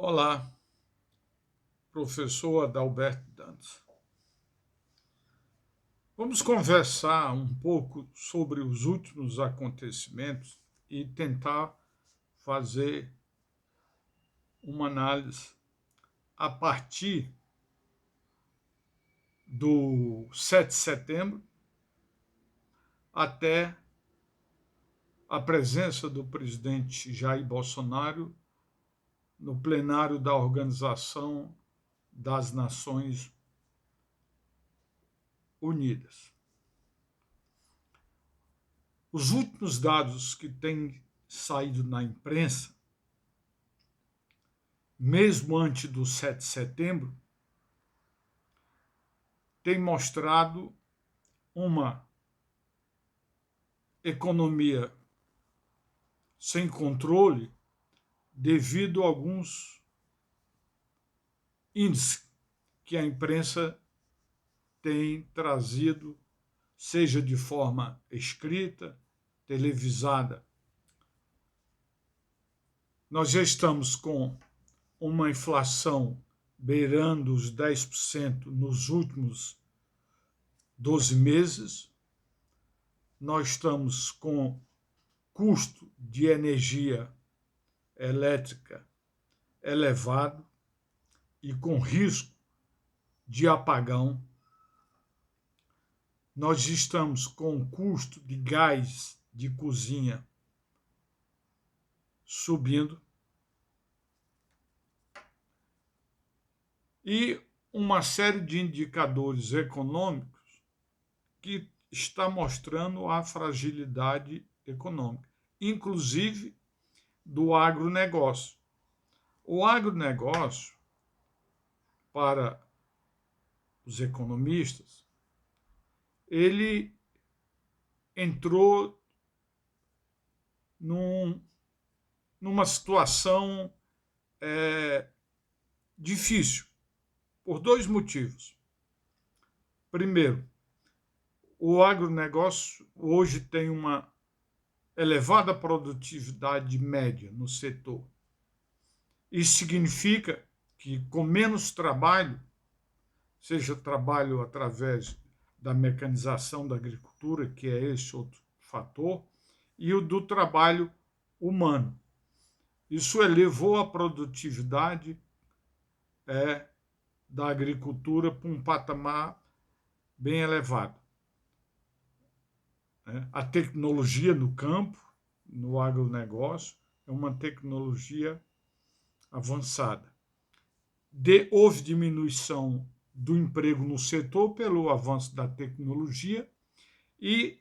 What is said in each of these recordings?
Olá, professor Adalberto Dantas. Vamos conversar um pouco sobre os últimos acontecimentos e tentar fazer uma análise a partir do 7 de setembro até a presença do presidente Jair Bolsonaro no plenário da Organização das Nações Unidas. Os últimos dados que têm saído na imprensa, mesmo antes do 7 de setembro, têm mostrado uma economia sem controle devido a alguns índices que a imprensa tem trazido, seja de forma escrita, televisada. Nós já estamos com uma inflação beirando os 10% nos últimos 12 meses. Nós estamos com custo de energia elétrica elevado e com risco de apagão. Nós estamos com o custo de gás de cozinha subindo e uma série de indicadores econômicos que está mostrando a fragilidade econômica, inclusive do agronegócio. O agronegócio, para os economistas, ele entrou numa situação difícil, por dois motivos. Primeiro, o agronegócio hoje tem uma elevada produtividade média no setor. Isso significa que com menos trabalho, seja trabalho através da mecanização da agricultura, que é esse outro fator, e o do trabalho humano. Isso elevou a produtividade da agricultura para um patamar bem elevado. A tecnologia no campo, no agronegócio, é uma tecnologia avançada. Houve diminuição do emprego no setor pelo avanço da tecnologia e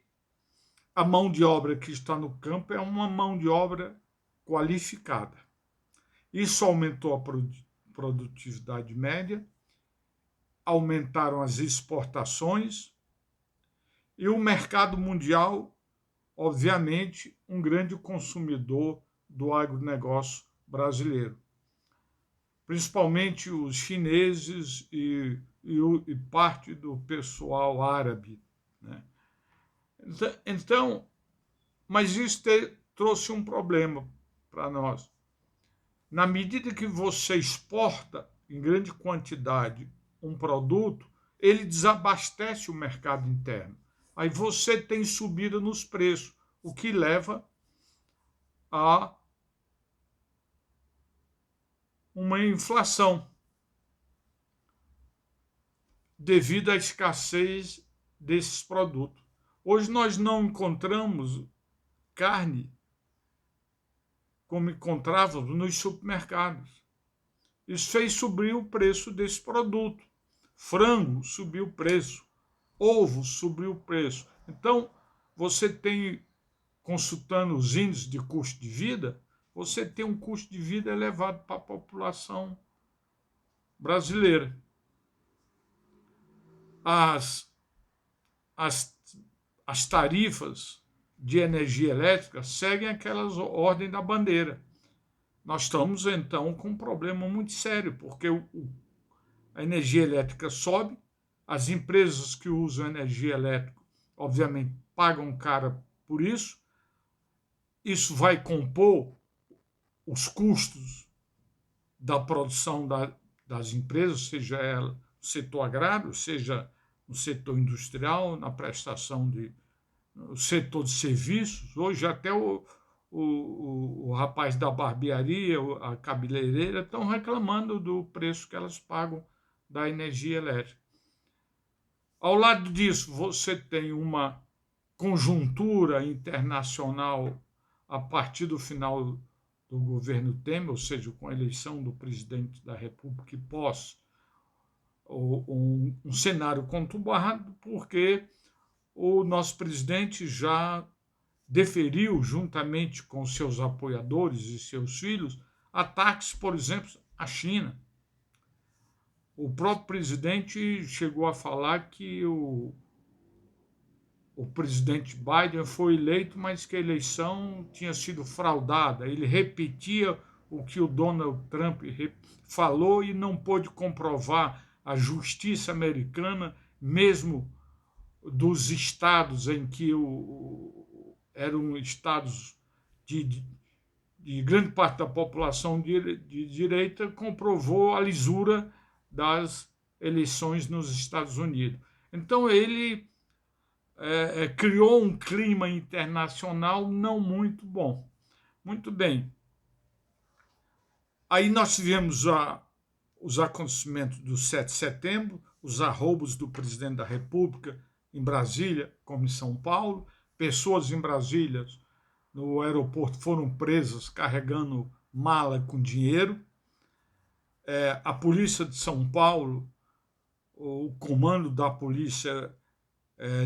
a mão de obra que está no campo é uma mão de obra qualificada. Isso aumentou a produtividade média, aumentaram as exportações e o mercado mundial, obviamente, um grande consumidor do agronegócio brasileiro. Principalmente os chineses e parte do pessoal árabe. Né? Então, mas isso trouxe um problema para nós. Na medida que você exporta em grande quantidade um produto, ele desabastece o mercado interno. Aí você tem subida nos preços, o que leva a uma inflação devido à escassez desses produtos. Hoje nós não encontramos carne como encontrávamos nos supermercados. Isso fez subir o preço desse produto. Frango subiu o preço, ovo subiu o preço. Então, você tem, consultando os índices de custo de vida, você tem um custo de vida elevado para a população brasileira. As tarifas de energia elétrica seguem aquelas ordens da bandeira. Nós estamos, então, com um problema muito sério, porque a energia elétrica sobe, as empresas que usam energia elétrica, obviamente, pagam caro por isso vai compor os custos da produção das empresas, seja ela no setor agrário, seja no setor industrial, na prestação no setor de serviços. Hoje até o rapaz da barbearia, a cabeleireira, estão reclamando do preço que elas pagam da energia elétrica. Ao lado disso, você tem uma conjuntura internacional a partir do final do governo Temer, ou seja, com a eleição do presidente da República e pós, um cenário conturbado, porque o nosso presidente já deferiu, juntamente com seus apoiadores e seus filhos, ataques, por exemplo, à China. O próprio presidente chegou a falar que o presidente Biden foi eleito, mas que a eleição tinha sido fraudada. Ele repetia o que o Donald Trump falou e não pôde comprovar. A justiça americana, mesmo dos estados em que eram estados de grande parte da população de direita, comprovou a lisura das eleições nos Estados Unidos. Então ele criou um clima internacional não muito bom. Muito bem. Aí nós tivemos os acontecimentos do 7 de setembro, os arroubos do presidente da República em Brasília, como em São Paulo. Pessoas em Brasília, no aeroporto, foram presas carregando mala com dinheiro. A polícia de São Paulo, o comando da polícia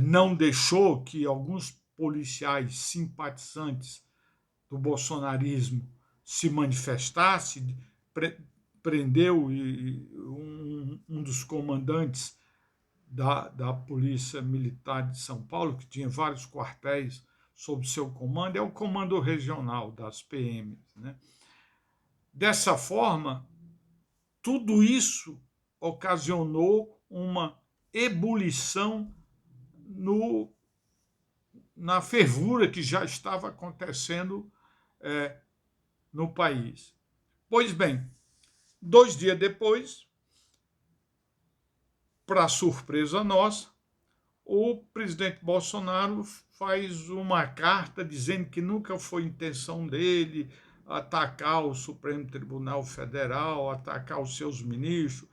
não deixou que alguns policiais simpatizantes do bolsonarismo se manifestassem, prendeu um dos comandantes da Polícia Militar de São Paulo, que tinha vários quartéis sob seu comando, é o comando regional das PMs. Né? Dessa forma, tudo isso ocasionou uma ebulição na fervura que já estava acontecendo no país. Pois bem, 2 dias depois, para surpresa nossa, o presidente Bolsonaro faz uma carta dizendo que nunca foi intenção dele atacar o Supremo Tribunal Federal, atacar os seus ministros,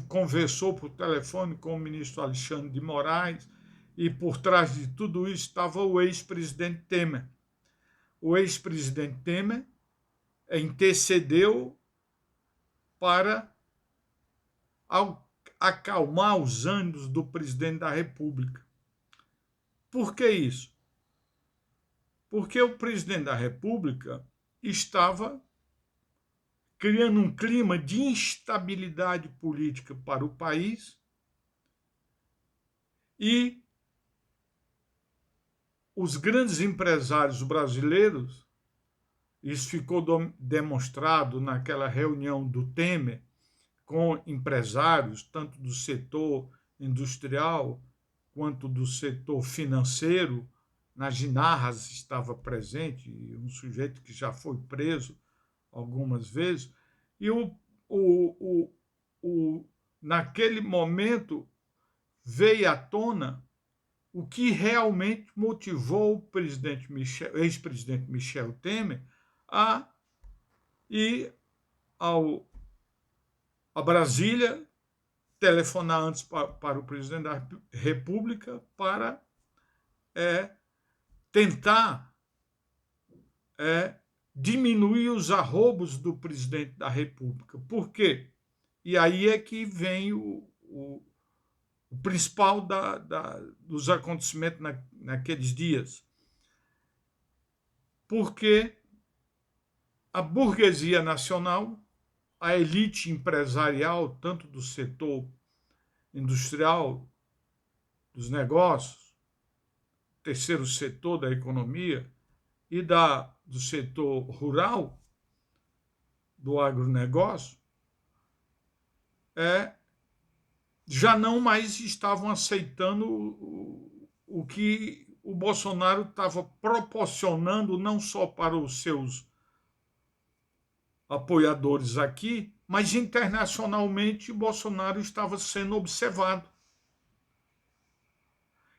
conversou por telefone com o ministro Alexandre de Moraes, e por trás de tudo isso estava o ex-presidente Temer. O ex-presidente Temer intercedeu para acalmar os ânimos do presidente da República. Por que isso? Porque o presidente da República estava criando um clima de instabilidade política para o país e os grandes empresários brasileiros, isso ficou demonstrado naquela reunião do Temer com empresários, tanto do setor industrial quanto do setor financeiro. Na Ginarras estava presente um sujeito que já foi preso algumas vezes, e naquele momento veio à tona o que realmente motivou o ex-presidente Michel Temer a ir a Brasília, telefonar antes para o presidente da República para tentar diminuir os arroubos do presidente da República. Por quê? E aí é que vem o principal dos acontecimentos naqueles dias. Porque a burguesia nacional, a elite empresarial, tanto do setor industrial, dos negócios, terceiro setor da economia, e do setor rural, do agronegócio, já não mais estavam aceitando o que o Bolsonaro estava proporcionando, não só para os seus apoiadores aqui, mas internacionalmente Bolsonaro estava sendo observado.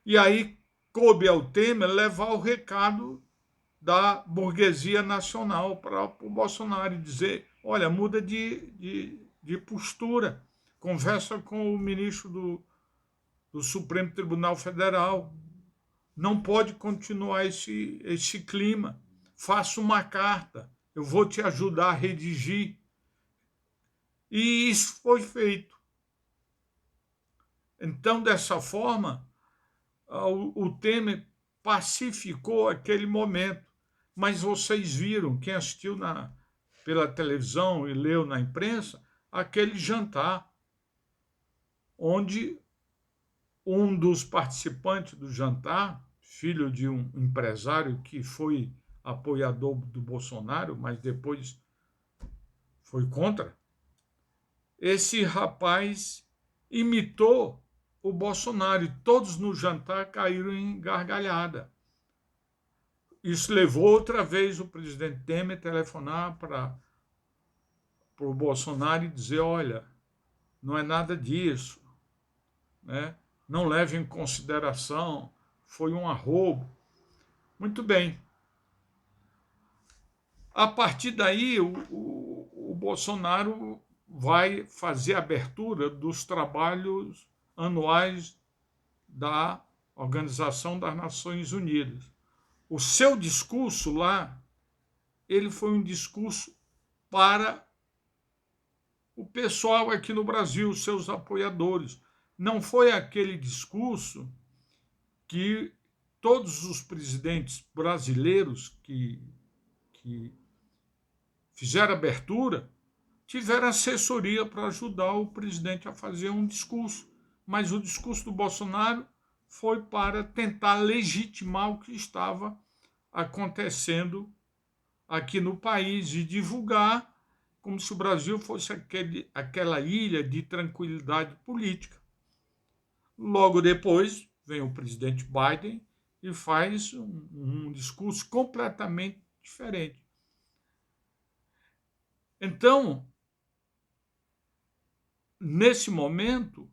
E aí coube ao Temer levar o recado da burguesia nacional para o Bolsonaro e dizer, olha, muda de postura, conversa com o ministro do Supremo Tribunal Federal, não pode continuar esse clima, faça uma carta, eu vou te ajudar a redigir. E isso foi feito. Então, dessa forma, o Temer pacificou aquele momento. Mas vocês viram, quem assistiu pela televisão e leu na imprensa, aquele jantar, onde um dos participantes do jantar, filho de um empresário que foi apoiador do Bolsonaro, mas depois foi contra, esse rapaz imitou o Bolsonaro e todos no jantar caíram em gargalhada. Isso levou outra vez o presidente Temer a telefonar para o Bolsonaro e dizer, olha, não é nada disso, né? Não leve em consideração, foi um arrobo. Muito bem. A partir daí, o Bolsonaro vai fazer a abertura dos trabalhos anuais da Organização das Nações Unidas. O seu discurso lá, ele foi um discurso para o pessoal aqui no Brasil, seus apoiadores. Não foi aquele discurso que todos os presidentes brasileiros que fizeram abertura tiveram assessoria para ajudar o presidente a fazer um discurso. Mas o discurso do Bolsonaro foi para tentar legitimar o que estava acontecendo aqui no país e divulgar como se o Brasil fosse aquela ilha de tranquilidade política. Logo depois, vem o presidente Biden e faz um discurso completamente diferente. Então, nesse momento,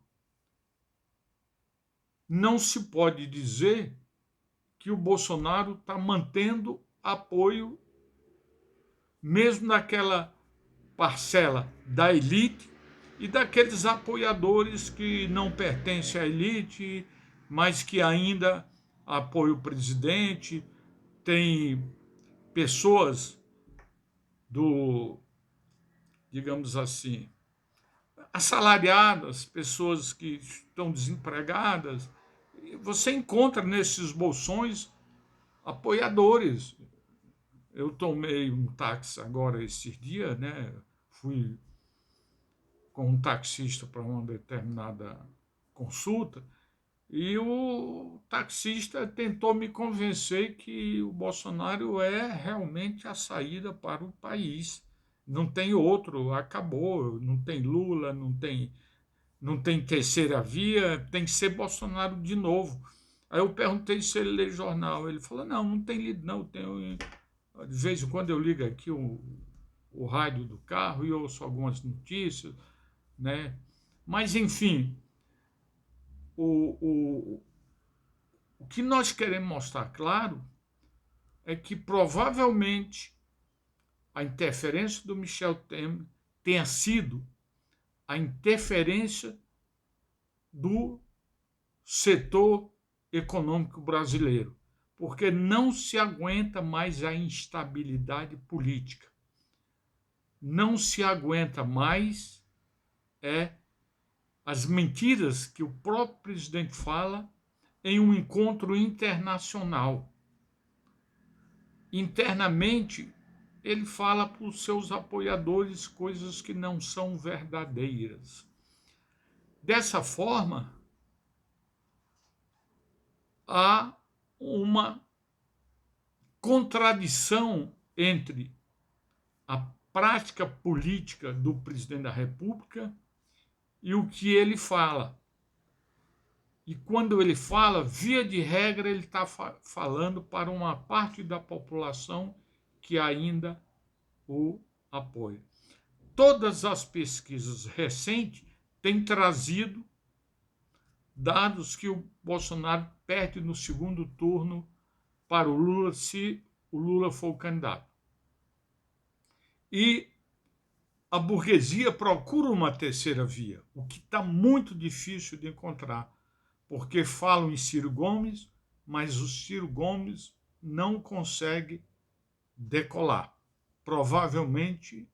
não se pode dizer que o Bolsonaro está mantendo apoio, mesmo naquela parcela da elite e daqueles apoiadores que não pertencem à elite, mas que ainda apoiam o presidente. Tem pessoas digamos assim, assalariadas, pessoas que estão desempregadas. Você encontra nesses bolsões apoiadores. Eu tomei um táxi agora esses dias, né? Fui com um taxista para uma determinada consulta e o taxista tentou me convencer que o Bolsonaro é realmente a saída para o país. Não tem outro, acabou, não tem Lula, não tem terceira via, tem que ser Bolsonaro de novo. Aí eu perguntei se ele lê jornal, ele falou, não tem lido não, de vez em quando eu ligo aqui o rádio do carro e ouço algumas notícias, né? Mas, enfim, o que nós queremos mostrar claro é que provavelmente a interferência do Michel Temer tenha sido a interferência do setor econômico brasileiro, porque não se aguenta mais a instabilidade política. Não se aguenta mais as mentiras que o próprio presidente fala em um encontro internacional. Internamente, ele fala para os seus apoiadores coisas que não são verdadeiras. Dessa forma, há uma contradição entre a prática política do presidente da República e o que ele fala. E quando ele fala, via de regra, ele está falando para uma parte da população que ainda o apoia. Todas as pesquisas recentes têm trazido dados que o Bolsonaro perde no segundo turno para o Lula, se o Lula for o candidato. E a burguesia procura uma terceira via, o que está muito difícil de encontrar, porque falam em Ciro Gomes, mas o Ciro Gomes não consegue decolar. Provavelmente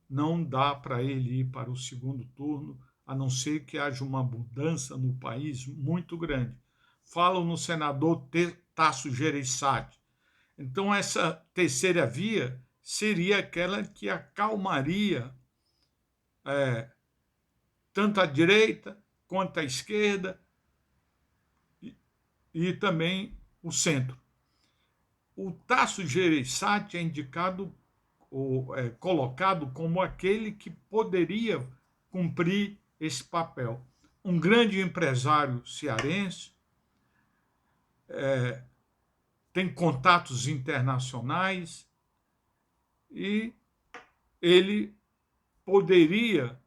não dá para ele ir para o segundo turno, a não ser que haja uma mudança no país muito grande. Falam no senador Tasso Gereissati. Então, essa terceira via seria aquela que acalmaria tanto a direita quanto a esquerda e também o centro. O Tasso Gereissati é indicado ou colocado como aquele que poderia cumprir esse papel. Um grande empresário cearense, tem contatos internacionais e ele poderia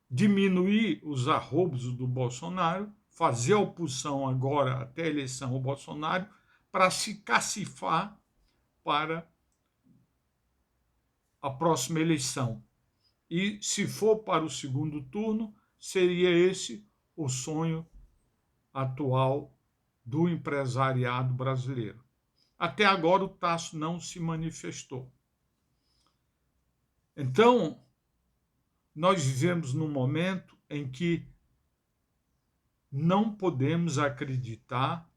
diminuir os arroubos do Bolsonaro, fazer oposição agora até a eleição ao Bolsonaro, para se cacifar para a próxima eleição. E se for para o segundo turno, seria esse o sonho atual do empresariado brasileiro. Até agora o Tasso não se manifestou. Então, nós vivemos num momento em que não podemos acreditar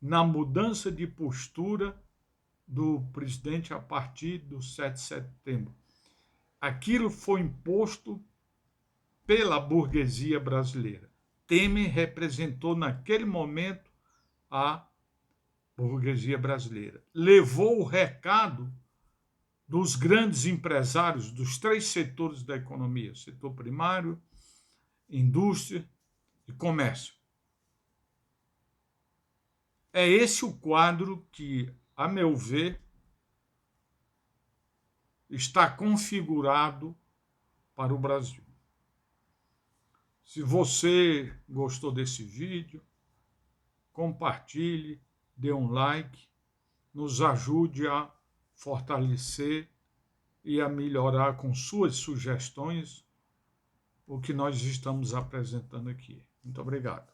na mudança de postura do presidente a partir do 7 de setembro. Aquilo foi imposto pela burguesia brasileira. Temer representou naquele momento a burguesia brasileira. Levou o recado dos grandes empresários dos 3 setores da economia: setor primário, indústria e comércio. É esse o quadro que, a meu ver, está configurado para o Brasil. Se você gostou desse vídeo, compartilhe, dê um like, nos ajude a fortalecer e a melhorar com suas sugestões o que nós estamos apresentando aqui. Muito obrigado.